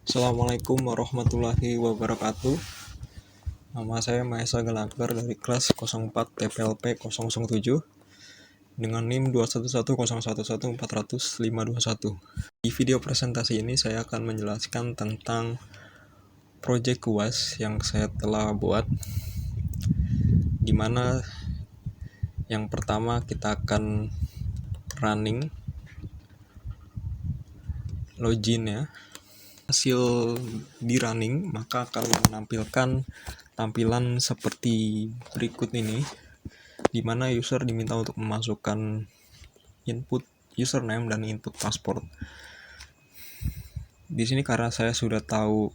Assalamualaikum warahmatullahi wabarakatuh. Nama saya Maesa Galakbar dari kelas 04 TPLP 007 dengan NIM 21101140521. Di video presentasi ini saya akan menjelaskan tentang proyek UAS yang saya telah buat, di mana yang pertama kita akan running login ya. Hasil di running maka akan menampilkan tampilan seperti berikut ini, di mana user diminta untuk memasukkan input username dan input password. Di sini karena saya sudah tahu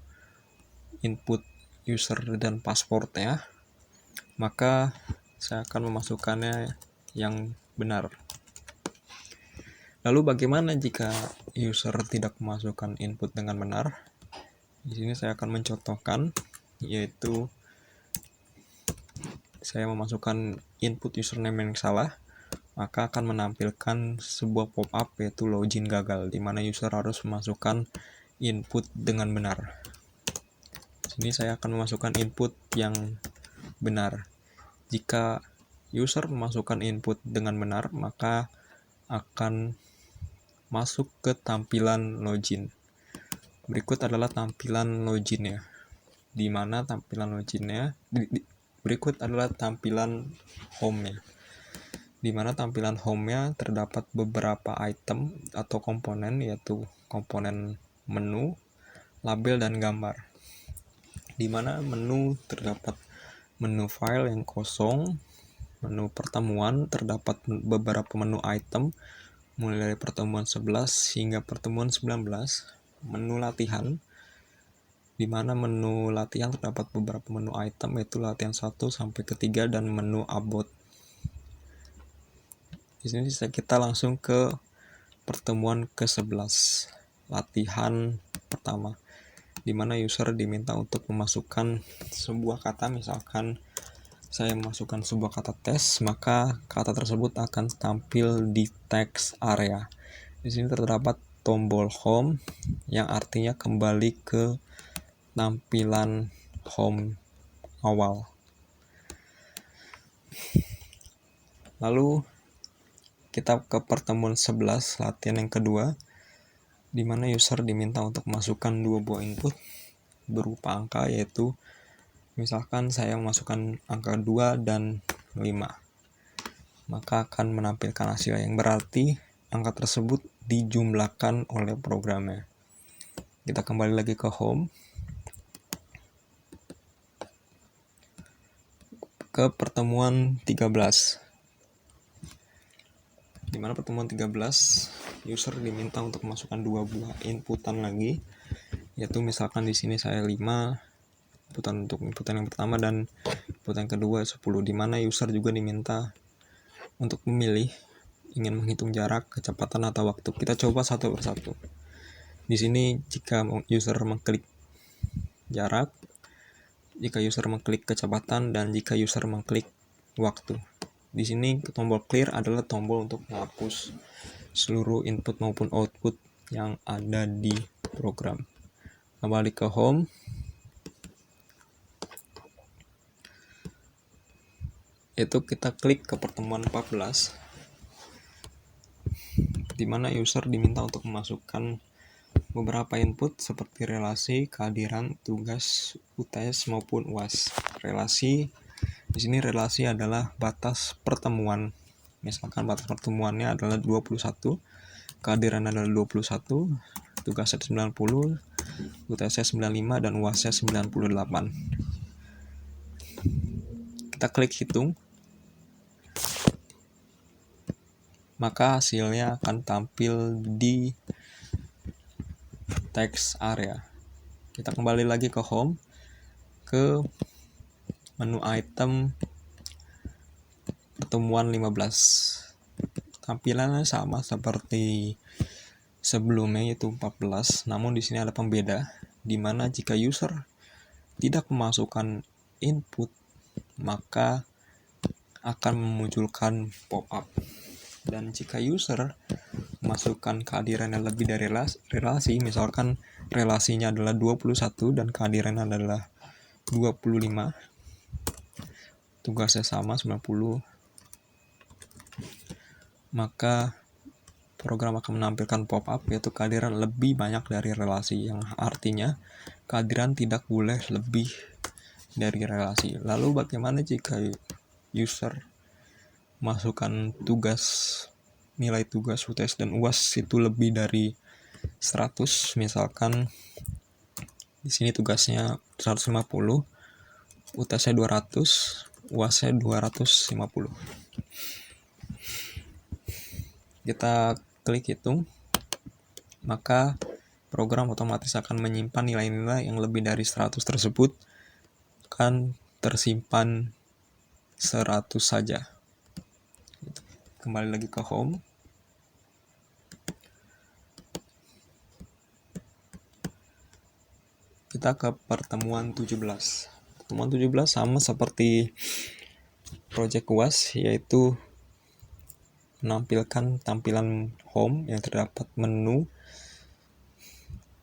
input user dan passwordnya, maka saya akan memasukkannya yang benar. Lalu bagaimana jika user tidak memasukkan input dengan benar? Di sini saya akan mencontohkan, yaitu saya memasukkan input username yang salah, maka akan menampilkan sebuah pop-up yaitu login gagal, di mana user harus memasukkan input dengan benar. Di sini saya akan memasukkan input yang benar. Jika user memasukkan input dengan benar, maka akan masuk ke tampilan login. Berikut adalah tampilan loginnya, di mana tampilan loginnya berikut adalah tampilan home-nya, di mana tampilan home-nya terdapat beberapa item atau komponen, yaitu komponen menu, label, dan gambar. Di mana menu terdapat menu file yang kosong, menu pertemuan terdapat beberapa menu item mulai dari pertemuan 11 hingga pertemuan 19, menu latihan, di mana menu latihan terdapat beberapa menu item yaitu latihan 1 sampai ke 3 dan menu about. Di sini kita langsung ke pertemuan ke-11, latihan pertama, di mana user diminta untuk memasukkan sebuah kata. Misalkan saya memasukkan sebuah kata tes, maka kata tersebut akan tampil di text area. Di sini terdapat tombol home yang artinya kembali ke tampilan home awal. Lalu kita ke pertemuan 11, latihan yang kedua, di mana user diminta untuk memasukkan dua buah input berupa angka, yaitu misalkan saya memasukkan angka 2 dan 5, maka akan menampilkan hasil yang berarti angka tersebut dijumlahkan oleh programnya. Kita kembali lagi ke home, ke pertemuan 13, di mana pertemuan 13 user diminta untuk memasukkan dua buah inputan lagi, yaitu misalkan di sini saya 5 inputan untuk inputan yang pertama dan inputan kedua 10, di mana user juga diminta untuk memilih ingin menghitung jarak, kecepatan, atau waktu. Kita coba satu persatu. Di sini jika user mengklik jarak, jika user mengklik kecepatan, dan jika user mengklik waktu. Di sini tombol clear adalah tombol untuk menghapus seluruh input maupun output yang ada di program. Kembali ke home, itu kita klik ke pertemuan 14, di mana user diminta untuk memasukkan beberapa input seperti relasi, kehadiran, tugas, UTS maupun UAS. Relasi, di sini relasi adalah batas pertemuan. Misalkan batas pertemuannya adalah 21, kehadiran adalah 21, tugasnya 90, UTS 95, dan UAS 98. Kita klik hitung, maka hasilnya akan tampil di text area. Kita kembali lagi ke home, ke menu item pertemuan 15. Tampilannya sama seperti sebelumnya, yaitu 14, namun di sini ada pembeda, di mana jika user tidak memasukkan input, maka akan memunculkan pop-up. Dan jika user memasukkan kehadiran yang lebih dari relasi, misalkan relasinya adalah 21 dan kehadiran adalah 25, tugasnya sama 90, maka program akan menampilkan pop-up yaitu kehadiran lebih banyak dari relasi, yang artinya kehadiran tidak boleh lebih dari relasi. Lalu bagaimana jika user masukkan nilai tugas UTS dan UAS itu lebih dari 100, misalkan di sini tugasnya 150, UTS-nya 200, UAS-nya 250. Kita klik hitung, maka program otomatis akan menyimpan nilai-nilai yang lebih dari 100 tersebut kan tersimpan 100 saja. Kembali lagi ke home. Kita ke pertemuan 17. Pertemuan 17 sama seperti project UAS, yaitu menampilkan tampilan home yang terdapat menu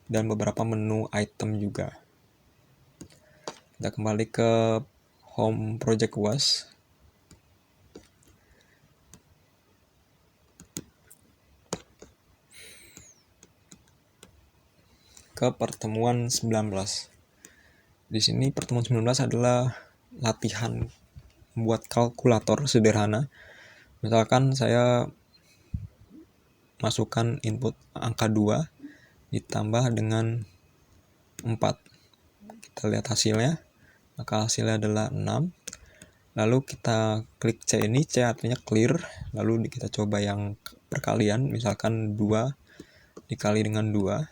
dan beberapa menu item juga. Kita kembali ke home project UAS. Ke pertemuan 19. Di sini pertemuan 19 adalah latihan membuat kalkulator sederhana. Misalkan saya masukkan input angka 2 ditambah dengan 4. Kita lihat hasilnya. Maka hasilnya adalah 6. Lalu kita klik C ini, C artinya clear. Lalu kita coba yang perkalian, misalkan 2 dikali dengan 2.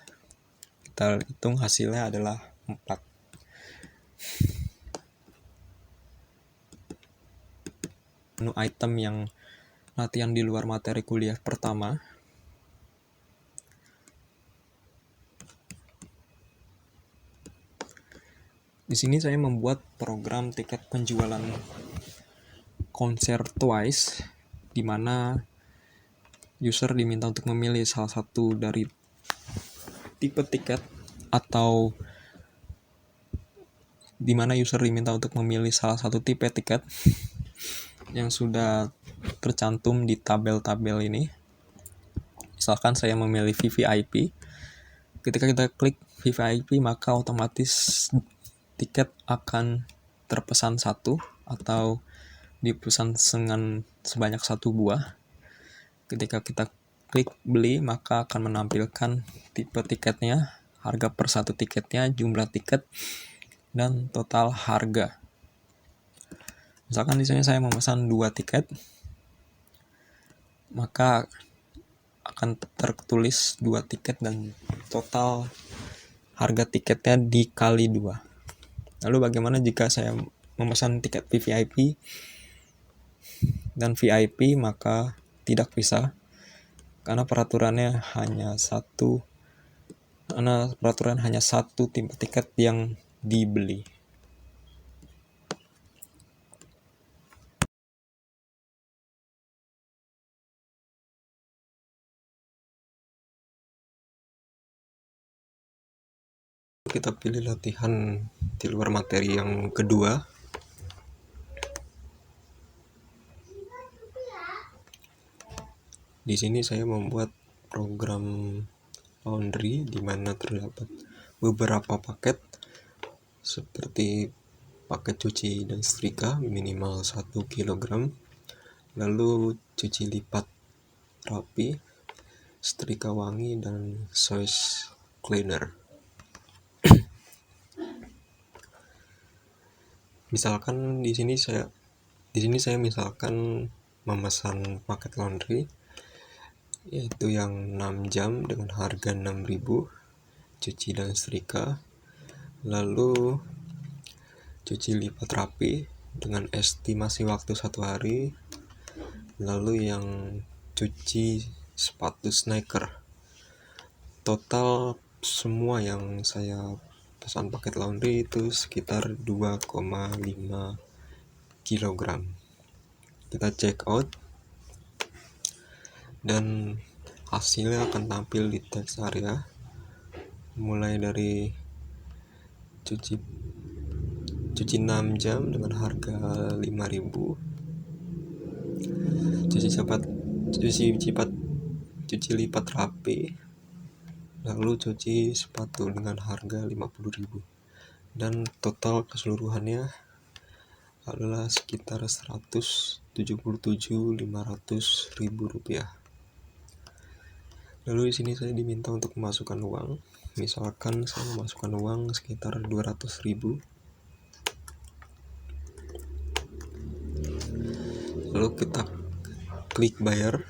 Kita hitung hasilnya adalah 4. Menu item yang latihan di luar materi kuliah pertama. Di sini saya membuat program tiket penjualan konser Twice, di mana user diminta untuk memilih salah satu dari tipe tiket, atau di mana user diminta untuk memilih salah satu tipe tiket yang sudah tercantum di tabel-tabel ini. Misalkan saya memilih VVIP. Ketika kita klik VVIP, maka otomatis tiket akan terpesan 1 atau dipesan dengan sebanyak 1 buah. Ketika kita klik beli, maka akan menampilkan tipe tiketnya, harga per satu tiketnya, jumlah tiket, dan total harga. Misalkan di sini saya memesan 2 tiket, maka akan tertulis 2 tiket dan total harga tiketnya dikali 2. Lalu bagaimana jika saya memesan tiket VVIP dan VIP, maka tidak bisa, karena peraturan hanya satu tipe tiket yang dibeli. Kita pilih latihan di luar materi yang kedua. Di sini saya membuat program laundry di mana terdapat beberapa paket seperti paket cuci dan setrika minimal 1 kg, lalu cuci lipat rapi, setrika wangi, dan source cleaner. Misalkan di sini saya misalkan memesan paket laundry yaitu yang 6 jam dengan harga 6.000, cuci dan setrika, lalu cuci lipat rapi dengan estimasi waktu 1 hari, lalu yang cuci sepatu sneaker. Total semua yang saya pesan paket laundry itu sekitar 2,5 kg. Kita check out dan hasilnya akan tampil di text area. mulai dari cuci 6 jam dengan harga 5.000, cuci lipat rapi, lalu cuci sepatu dengan harga 50.000, dan total keseluruhannya adalah sekitar 177.500.000 rupiah. Lalu di sini saya diminta untuk memasukkan uang. Misalkan saya memasukkan uang sekitar 200.000. Lalu kita klik bayar.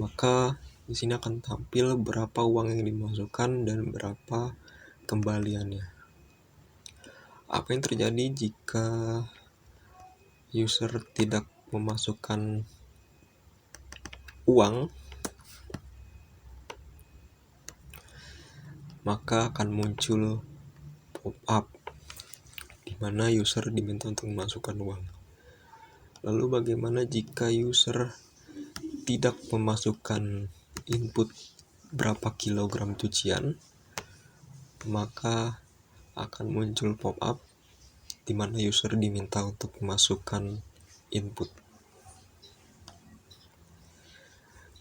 Maka di sini akan tampil berapa uang yang dimasukkan dan berapa kembaliannya. Apa yang terjadi jika user tidak memasukkan uang? Maka akan muncul pop-up di mana user diminta untuk memasukkan uang. Lalu bagaimana jika user tidak memasukkan input berapa kilogram cucian? Maka akan muncul pop-up di mana user diminta untuk memasukkan input.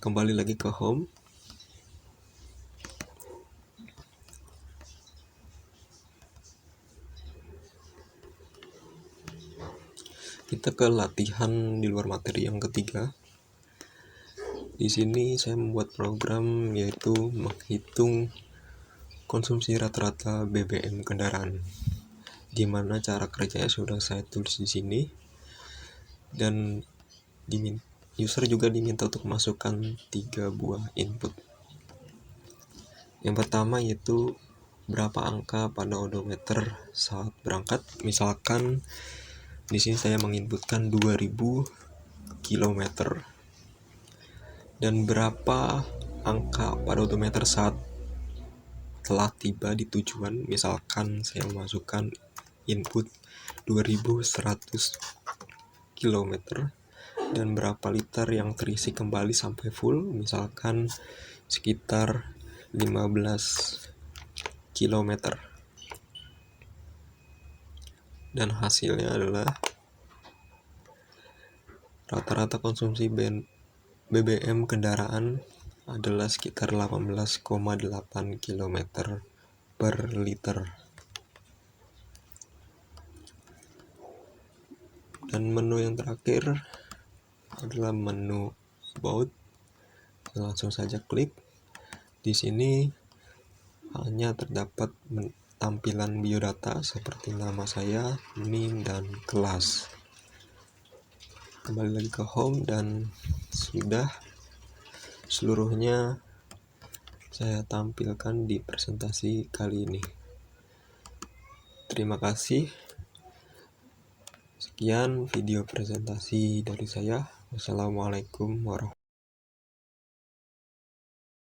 Kembali lagi ke home. Kita ke latihan di luar materi yang ketiga. Di sini saya membuat program yaitu menghitung konsumsi rata-rata BBM kendaraan, di mana cara kerjanya sudah saya tulis di sini, dan user juga diminta untuk masukkan 3 buah input. Yang pertama yaitu berapa angka pada odometer saat berangkat. Misalkan di sini saya menginputkan 2000 km, dan berapa angka pada odometer saat telah tiba di tujuan. Misalkan saya memasukkan input 2100 km, dan berapa liter yang terisi kembali sampai full, misalkan sekitar 15 km. Dan hasilnya adalah rata-rata konsumsi BBM kendaraan adalah sekitar 18,8 km per liter. Dan menu yang terakhir adalah menu about. Langsung saja klik. Di sini hanya terdapat tampilan biodata seperti nama saya, NIM, dan kelas. Kembali lagi ke home, dan sudah seluruhnya saya tampilkan di presentasi kali ini. Terima kasih. Sekian video presentasi dari saya. Wassalamualaikum warahmatullahi wabarakatuh.